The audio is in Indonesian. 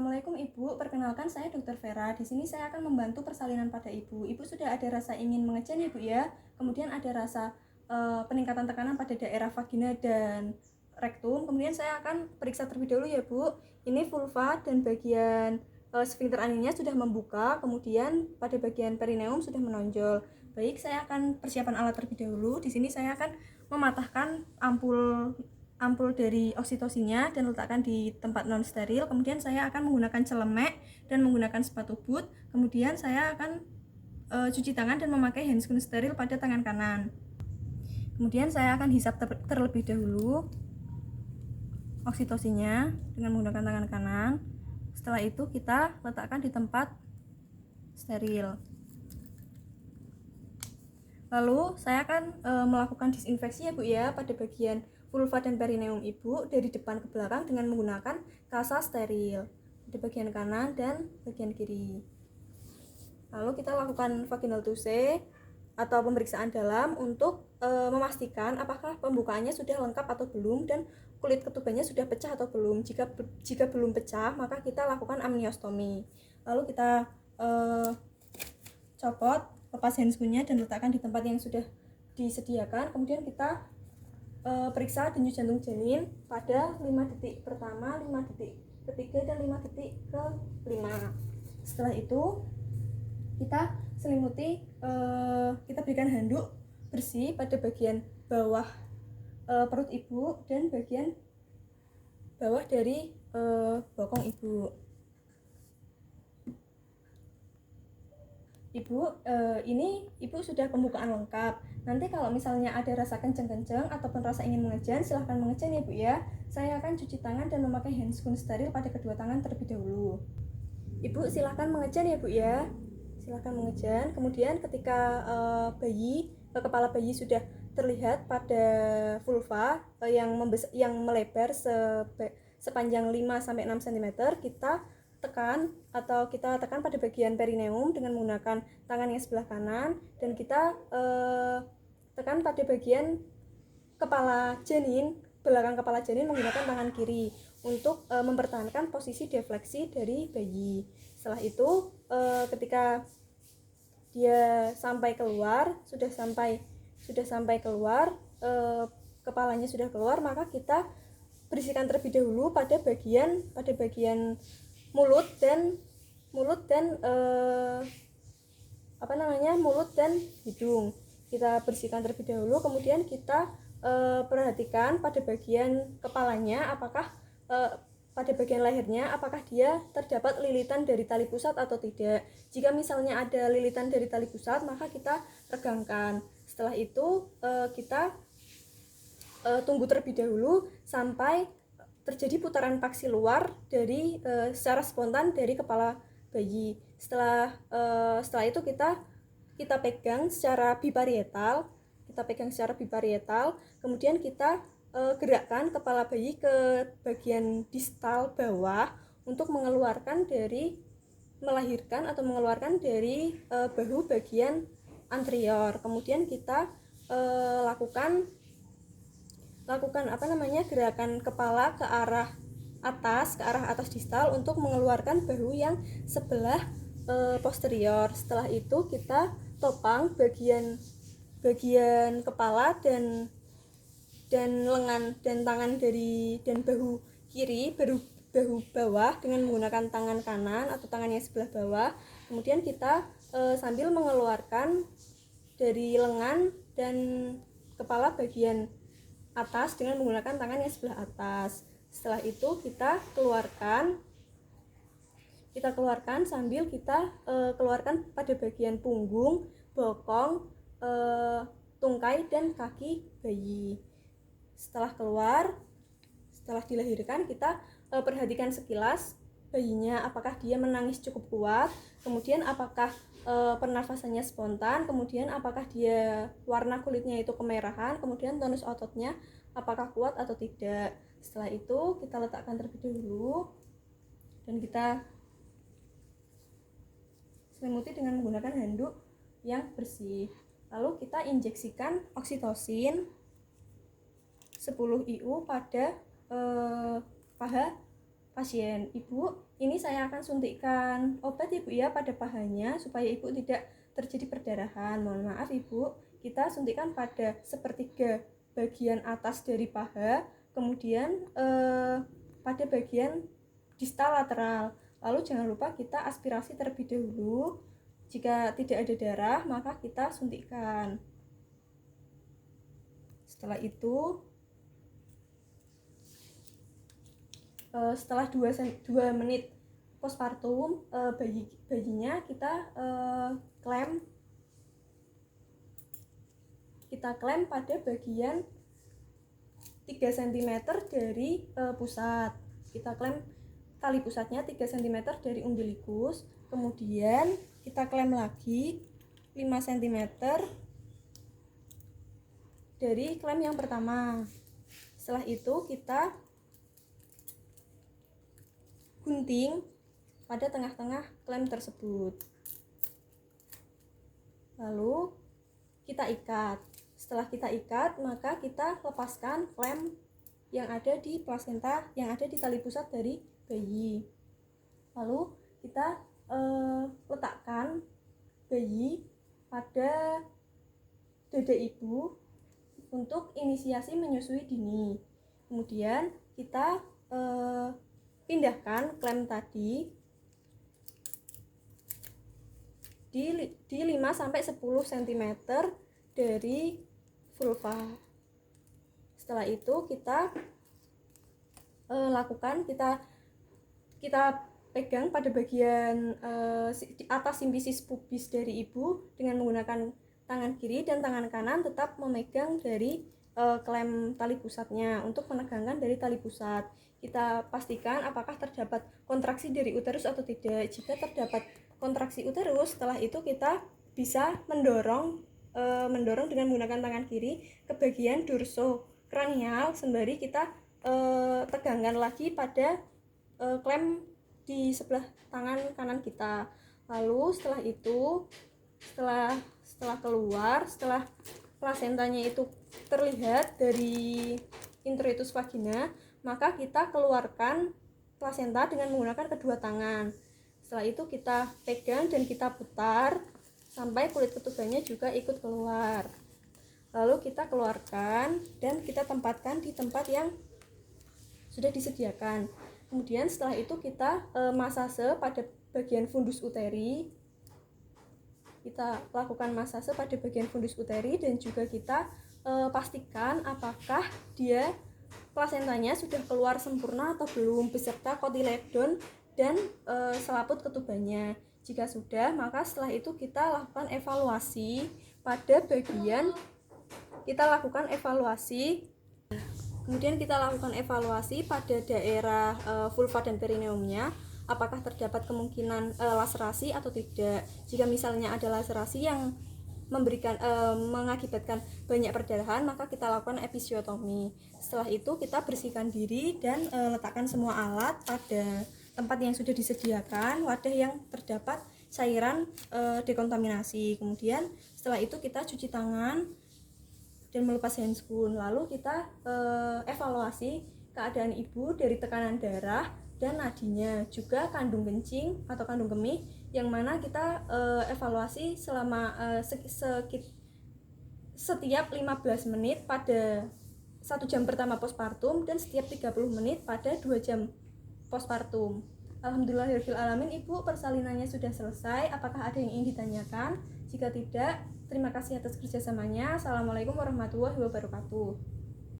Assalamualaikum Ibu, perkenalkan saya Dr. Vera. Di sini saya akan membantu persalinan pada Ibu. Ibu sudah ada rasa ingin mengejen Ibu ya. Kemudian ada rasa peningkatan tekanan pada daerah vagina dan rektum. Kemudian saya akan periksa terlebih dahulu ya Bu. Ini vulva dan bagian sphincter aninnya sudah membuka. Kemudian pada bagian perineum sudah menonjol. Baik, saya akan persiapan alat terlebih dahulu. Di sini saya akan mematahkan ampul dari oksitosinnya dan letakkan di tempat non steril. Kemudian saya akan menggunakan celemek dan menggunakan sepatu boot. Kemudian saya akan cuci tangan dan memakai handscoon steril pada tangan kanan. Kemudian saya akan hisap terlebih dahulu oksitosinnya dengan menggunakan tangan kanan. Setelah itu kita letakkan di tempat steril. Lalu saya akan melakukan disinfeksi ya Bu ya pada bagian vulva dan perineum Ibu dari depan ke belakang dengan menggunakan kasa steril di bagian kanan dan bagian kiri. Lalu kita lakukan vaginal touche atau pemeriksaan dalam untuk memastikan apakah pembukaannya sudah lengkap atau belum dan kulit ketubannya sudah pecah atau belum. Jika belum pecah, maka kita lakukan amniostomi. Lalu kita copot, lepas handscoonnya dan letakkan di tempat yang sudah disediakan. Kemudian kita periksa denyut jantung janin pada 5 detik pertama, 5 detik ketiga, dan 5 detik ke-5. Setelah itu kita selimuti, kita berikan handuk bersih pada bagian bawah perut Ibu dan bagian bawah dari bokong Ibu. Ini Ibu sudah pembukaan lengkap. Nanti kalau misalnya ada rasa kenceng-kenceng ataupun rasa ingin mengejan, silahkan mengejan ya Bu ya. Saya akan cuci tangan dan memakai handscoon steril pada kedua tangan terlebih dahulu. Ibu silahkan mengejan ya Bu ya. Silahkan mengejan. Kemudian ketika kepala bayi sudah terlihat pada vulva yang melebar sepanjang 5-6 cm, kita tekan pada bagian perineum dengan menggunakan tangan yang sebelah kanan, dan kita tekan pada bagian kepala janin, belakang kepala janin menggunakan tangan kiri untuk mempertahankan posisi defleksi dari bayi. Setelah itu ketika dia sampai keluar, sudah sampai keluar, kepalanya sudah keluar, maka kita bersihkan terlebih dahulu pada bagian mulut dan hidung. Kita bersihkan terlebih dahulu, kemudian kita perhatikan pada bagian kepalanya, apakah pada bagian lehernya apakah dia terdapat lilitan dari tali pusat atau tidak. Jika misalnya ada lilitan dari tali pusat, maka kita regangkan. Setelah itu kita tunggu terlebih dahulu sampai terjadi putaran paksi luar secara spontan dari kepala bayi. Setelah itu kita pegang secara biparietal, kemudian kita gerakkan kepala bayi ke bagian distal bawah untuk mengeluarkan dari bahu bagian anterior. Kemudian kita lakukan gerakan kepala ke arah atas distal untuk mengeluarkan bahu yang sebelah posterior. Setelah itu kita topang bagian kepala dan lengan dan tangan dan bahu kiri, bahu bawah dengan menggunakan tangan kanan atau tangan yang sebelah bawah. Kemudian kita sambil mengeluarkan dari lengan dan kepala bagian atas dengan menggunakan tangan yang sebelah atas. Setelah itu kita keluarkan sambil kita keluarkan pada bagian punggung, bokong, tungkai, dan kaki bayi. Setelah dilahirkan, kita perhatikan sekilas bayinya, apakah dia menangis cukup kuat, kemudian apakah pernafasannya spontan, kemudian apakah dia warna kulitnya itu kemerahan, kemudian tonus ototnya apakah kuat atau tidak. Setelah itu kita letakkan terlebih dahulu dan kita selimuti dengan menggunakan handuk yang bersih. Lalu kita injeksikan oksitosin 10 IU pada paha pasien. Ibu, ini saya akan suntikkan obat Ibu ya pada pahanya supaya Ibu tidak terjadi perdarahan. Mohon maaf Ibu, kita suntikkan pada sepertiga bagian atas dari paha, kemudian pada bagian distal lateral. Lalu jangan lupa kita aspirasi terlebih dahulu. Jika tidak ada darah, maka kita suntikkan. Setelah itu, setelah 2 menit postpartum, bayinya kita klem pada bagian 3 cm dari pusat. Kita klem tali pusatnya 3 cm dari umbilikus, kemudian kita klem lagi 5 cm dari klem yang pertama. Setelah itu kita gunting pada tengah-tengah klem tersebut. Lalu kita ikat. Setelah kita ikat, maka kita lepaskan klem yang ada di plasenta, yang ada di tali pusat dari bayi. Lalu kita letakkan bayi pada dada ibu untuk inisiasi menyusui dini. Kemudian kita pindahkan klem tadi di 5-10 cm dari vulva. Setelah itu kita kita pegang pada bagian atas simpisis pubis dari ibu dengan menggunakan tangan kiri, dan tangan kanan tetap memegang dari klem tali pusatnya untuk menegangkan dari tali pusat. Kita pastikan apakah terdapat kontraksi dari uterus atau tidak. Jika terdapat kontraksi uterus, setelah itu kita bisa mendorong dengan menggunakan tangan kiri ke bagian dorsokranial sembari kita tegangkan lagi pada klem di sebelah tangan kanan kita. Lalu setelah itu, setelah keluar, setelah plasentanya itu terlihat dari introitus vagina, maka kita keluarkan plasenta dengan menggunakan kedua tangan. Setelah itu kita pegang dan kita putar sampai kulit ketubannya juga ikut keluar. Lalu kita keluarkan dan kita tempatkan di tempat yang sudah disediakan. Kemudian setelah itu kita masase pada bagian fundus uteri. Kita lakukan masase pada bagian fundus uteri dan juga kita pastikan apakah dia plasentanya sudah keluar sempurna atau belum, beserta kotiledon dan selaput ketubannya. Jika sudah, maka setelah itu kita lakukan evaluasi pada bagian Kemudian kita lakukan evaluasi pada daerah vulva dan perineumnya, apakah terdapat kemungkinan laserasi atau tidak. Jika misalnya ada laserasi yang mengakibatkan banyak perdarahan, maka kita lakukan episiotomi. Setelah itu kita bersihkan diri dan letakkan semua alat pada tempat yang sudah disediakan, wadah yang terdapat cairan dekontaminasi. Kemudian setelah itu kita cuci tangan dan melepas handscoon. Lalu kita evaluasi keadaan ibu dari tekanan darah dan nadinya, juga kandung kencing atau kandung kemih, yang mana kita evaluasi selama setiap 15 menit pada 1 jam pertama postpartum dan setiap 30 menit pada 2 jam postpartum. Alhamdulillahirrahmanirrahim, Ibu, persalinannya sudah selesai. Apakah ada yang ingin ditanyakan? Jika tidak, terima kasih atas kerjasamanya. Assalamualaikum warahmatullahi wabarakatuh.